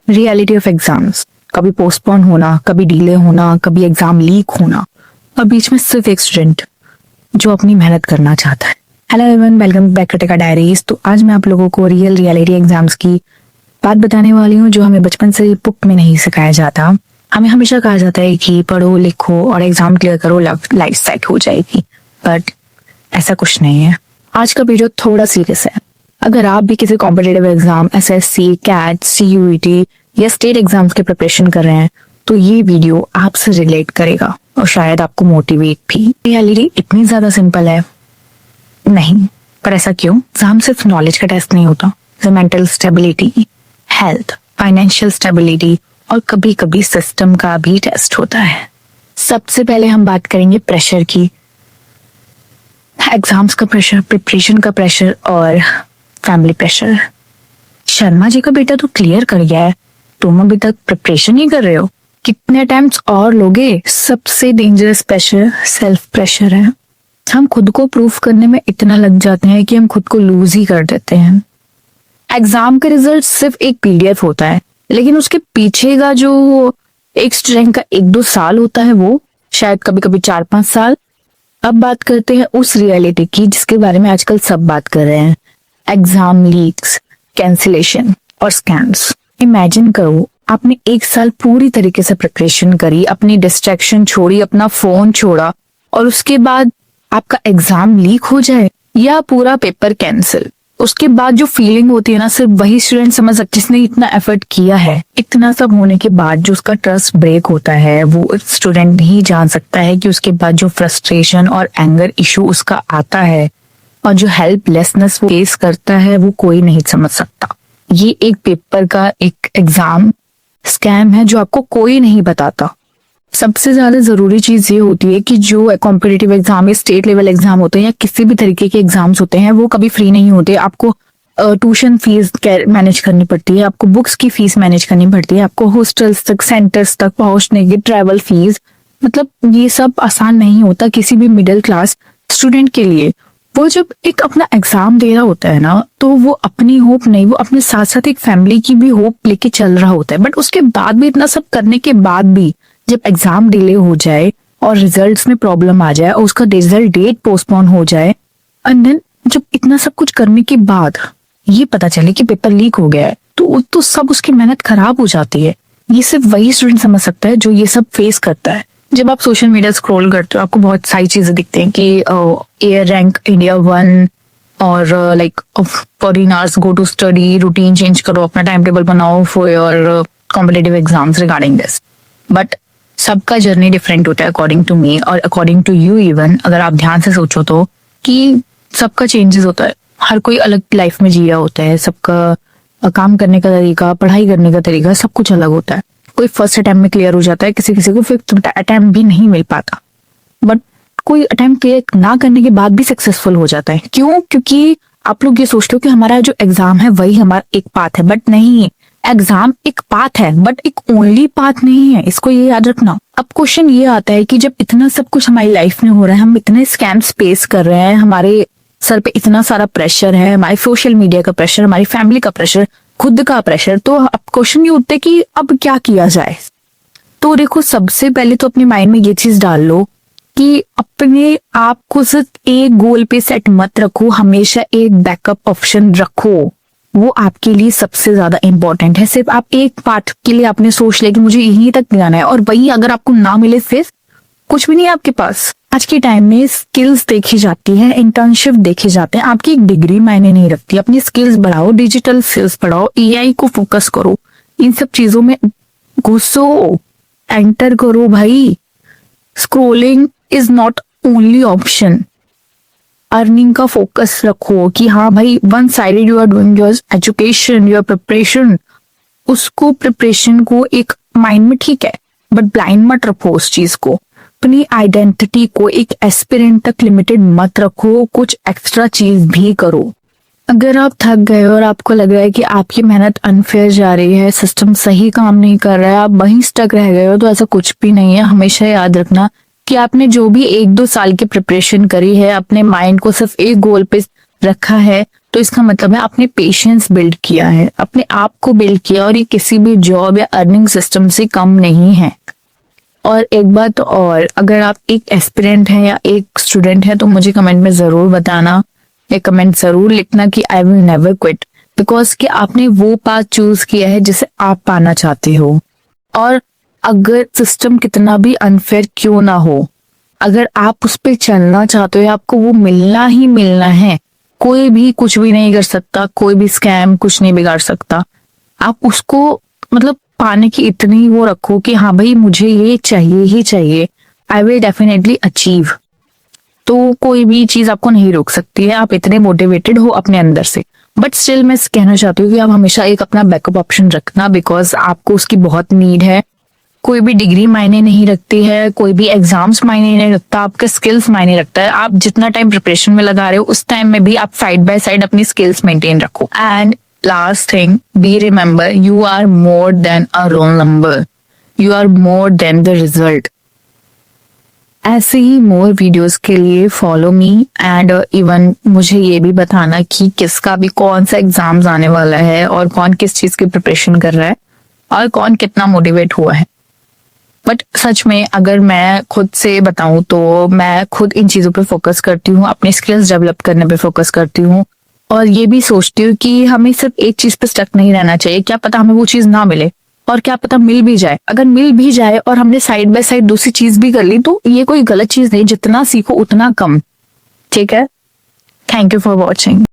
Reality of exams, कभी postpone होना, कभी डिले होना, कभी एग्जाम लीक होना, और बीच में सिर्फ एक स्टूडेंट जो अपनी मेहनत करना चाहता है। Hello everyone, welcome back to टेका डायरीज। तो आज मैं आप लोगों को रियलिटी एग्जाम्स की बात बताने वाली हूँ, जो हमें बचपन से बुक में नहीं सिखाया जाता। हमें हमेशा कहा जाता है कि पढ़ो लिखो और एग्जाम क्लियर करो, लाइफ सेट हो जाएगी, बट ऐसा कुछ नहीं है। आज का वीडियो थोड़ा सीरियस है। अगर आप भी किसी competitive exam, SSC, CAT, CUET या स्टेट एग्जाम्स के प्रिपरेशन कर रहे हैं तो ये वीडियो आपसे रिलेट करेगा और शायद आपको मोटिवेट भी। रियलिटी इतनी ज्यादा सिंपल है नहीं, पर ऐसा क्यों? एग्जाम सिर्फ नॉलेज का टेस्ट नहीं होता, mental stability, health, financial stability और कभी कभी सिस्टम का भी टेस्ट होता है। सबसे पहले हम बात करेंगे प्रेशर की। एग्जाम्स का प्रेशर, प्रिपरेशन का प्रेशर और फैमिली प्रेशर। शर्मा जी का बेटा तो क्लियर कर गया है, तुम अभी तक प्रिपरेशन ही कर रहे हो, कितने अटेम्प्ट्स और लोगे? सबसे डेंजरस प्रेशर सेल्फ प्रेशर है। हम खुद को प्रूफ करने में इतना लग जाते हैं कि हम खुद को लूज ही कर देते हैं। एग्जाम का रिजल्ट सिर्फ एक पीडीएफ होता है, लेकिन उसके पीछे का जो एक स्टूडेंट का 1-2 साल होता है, वो शायद कभी कभी 4-5 साल। अब बात करते हैं उस रियलिटी की जिसके बारे में आजकल सब बात कर रहे हैं, एग्जाम लीक्स, कैंसिलेशन और स्कैम्स। इमेजिन करो, आपने 1 साल पूरी तरीके से प्रिपरेशन करी, अपनी डिस्ट्रैक्शन छोड़ी, अपना फोन छोड़ा, और उसके बाद आपका एग्जाम लीक हो जाए या पूरा पेपर कैंसिल। उसके बाद जो फीलिंग होती है ना, सिर्फ वही स्टूडेंट समझ सकता है जिसने इतना एफर्ट किया है। इतना सब होने के बाद जो उसका ट्रस्ट ब्रेक होता है, वो स्टूडेंट ही जान सकता है कि उसके बाद जो फ्रस्ट्रेशन और एंगर इशू उसका आता है और जो हेल्पलेसनेस वो फेस करता है, वो कोई नहीं समझ सकता। ये एक पेपर का एक एग्जाम स्कैम है जो आपको कोई नहीं बताता। सबसे ज्यादा जरूरी चीज ये होती है कि जो कॉम्पिटिटिव एग्जाम या स्टेट लेवल एग्जाम होते हैं या किसी भी तरीके के एग्जाम्स होते हैं, वो कभी फ्री नहीं होते। आपको ट्यूशन फीस मैनेज करनी पड़ती है, आपको बुक्स की फीस मैनेज करनी पड़ती है, आपको हॉस्टल्स तक, सेंटर्स तक पहुंचने की ट्रैवल फीस, मतलब ये सब आसान नहीं होता किसी भी मिडिल क्लास स्टूडेंट के लिए। वो जब एक अपना एग्जाम दे रहा होता है ना, तो वो अपनी होप नहीं, वो अपने साथ साथ एक फैमिली की भी होप लेके चल रहा होता है। बट उसके बाद भी, इतना सब करने के बाद भी, जब एग्जाम डिले हो जाए और रिजल्ट्स में प्रॉब्लम आ जाए और उसका रिजल्ट डेट पोस्टपोन हो जाए, एंड देन जब इतना सब कुछ करने के बाद ये पता चले कि पेपर लीक हो गया है, तो सब उसकी मेहनत खराब हो जाती है। ये सिर्फ वही स्टूडेंट समझ सकता है जो ये सब फेस करता है। जब आप सोशल मीडिया स्क्रॉल करते हो, आपको बहुत सारी चीजें दिखती हैं कि एयर रैंक इंडिया 1 और like foreign hours go to study, routine change करो, अपना टाइम टेबल बनाओ for your competitive exams regarding this. But सबका जर्नी डिफरेंट होता है अकॉर्डिंग टू मी और अकॉर्डिंग टू यू इवन। अगर आप ध्यान से सोचो तो कि सबका चेंजेस होता है, हर कोई अलग लाइफ में जी रहा होता है, सबका काम करने का तरीका, पढ़ाई करने का तरीका, सब कुछ अलग होता है। कोई फर्स्ट अटेम्प्ट में क्लियर हो जाता है, किसी किसी को 5th अटेम्प्ट भी नहीं मिल पाता, बट कोई अटेम्प्ट क्लियर ना करने के बाद भी सक्सेसफुल हो जाता है। क्यों? क्योंकि आप लोग ये सोचते हो कि हमारा जो एग्जाम है वही हमारा एक पाथ है, बट नहीं, एग्जाम एक पाथ है बट एक ओनली पाथ नहीं है, इसको ये याद रखना। अब क्वेश्चन ये आता है कि जब इतना सब कुछ हमारी लाइफ में हो रहा है, हम इतने स्कैम्स फेस कर रहे हैं, हमारे सर पे इतना सारा प्रेशर है, हमारे सोशल मीडिया का प्रेशर, हमारी फैमिली का प्रेशर, खुद का प्रेशर, तो अब क्वेश्चन ये उठता है कि अब क्या किया जाए। तो देखो, सबसे पहले तो अपने माइंड में ये चीज डाल लो कि अपने आप को सिर्फ एक गोल पे सेट मत रखो, हमेशा एक बैकअप ऑप्शन रखो। वो आपके लिए सबसे ज्यादा इंपॉर्टेंट है। सिर्फ आप एक पार्ट के लिए आपने सोच लिया कि मुझे यहीं तक जाना है, और वही अगर आपको ना मिले फिर कुछ भी नहीं है आपके पास। आज के टाइम में स्किल्स देखी जाती है, इंटर्नशिप देखे जाते हैं, आपकी एक डिग्री मायने नहीं रखती। अपनी स्किल्स बढ़ाओ, डिजिटल स्किल्स बढ़ाओ, एआई को फोकस करो, इन सब चीजों में घुसो, एंटर करो भाई। Scrolling is not only option. Earning का फोकस रखो कि हाँ भाई, one sided you are doing your education, your preparation, उसको प्रिपरेशन को एक माइंड में ठीक है, बट ब्लाइंड मत रखो उस चीज को। अपनी आइडेंटिटी को एक एस्पिरेंट तक लिमिटेड मत रखो, कुछ एक्स्ट्रा चीज भी करो। अगर आप थक गए और आपको लग रहा है कि आपकी मेहनत अनफेयर जा रही है, सिस्टम सही काम नहीं कर रहा है, आप वहीं स्टक रह गए हो, तो ऐसा कुछ भी नहीं है। हमेशा याद रखना कि आपने जो भी 1-2 साल की प्रिपरेशन करी है, अपने माइंड को सिर्फ एक गोल पे रखा है, तो इसका मतलब है आपने पेशेंस बिल्ड किया है, अपने आप को बिल्ड किया, और ये किसी भी जॉब या अर्निंग सिस्टम से कम नहीं है। और एक बात और, अगर आप एक एस्पिरेंट हैं या एक स्टूडेंट हैं तो मुझे कमेंट में जरूर बताना, या कमेंट जरूर लिखना कि I will never quit, because कि आपने वो पाथ चूज किया है जिसे आप पाना चाहते हो। और अगर सिस्टम कितना भी अनफेयर क्यों ना हो, अगर आप उस पर चलना चाहते हो, आपको वो मिलना ही मिलना है। कोई भी कुछ भी नहीं कर सकता, कोई भी स्कैम कुछ नहीं बिगाड़ सकता। आप उसको मतलब पाने की इतनी वो रखो कि हाँ भाई मुझे ये चाहिए ही चाहिए, आई विल डेफिनेटली अचीव। तो कोई भी चीज आपको नहीं रोक सकती है, आप इतने मोटिवेटेड हो अपने अंदर से। बट स्टिल मैं कहना चाहती हूँ कि आप हमेशा एक अपना बैकअप ऑप्शन रखना, बिकॉज आपको उसकी बहुत नीड है। कोई भी डिग्री मायने नहीं रखती है, कोई भी एग्जाम्स मायने नहीं रखता, आपका स्किल्स मायने रखता है। आप जितना टाइम प्रिपरेशन में लगा रहे हो उस टाइम में भी आप साइड बाय साइड अपनी स्किल्स मेंटेन रखो। And last thing, be remember, you are more than a roll number, you are more than the result. ऐसे ही मोर वीडियोस के लिए फॉलो मी, एंड इवन मुझे ये भी बताना कि किसका भी कौन सा एग्जाम्स आने वाला है और कौन किस चीज की प्रिपरेशन कर रहा है और कौन कितना मोटिवेट हुआ है। बट सच में अगर मैं खुद से बताऊं तो मैं खुद इन चीजों पे फोकस करती हूँ, अपनी स्किल्स डेवलप करने पे फोकस करती हूँ, और ये भी सोचती हूँ कि हमें सिर्फ एक चीज पे स्टक नहीं रहना चाहिए। क्या पता हमें वो चीज ना मिले, और क्या पता मिल भी जाए। अगर मिल भी जाए और हमने साइड बाय साइड दूसरी चीज भी कर ली तो ये कोई गलत चीज नहीं, जितना सीखो उतना कम। ठीक है, थैंक यू फॉर वॉचिंग।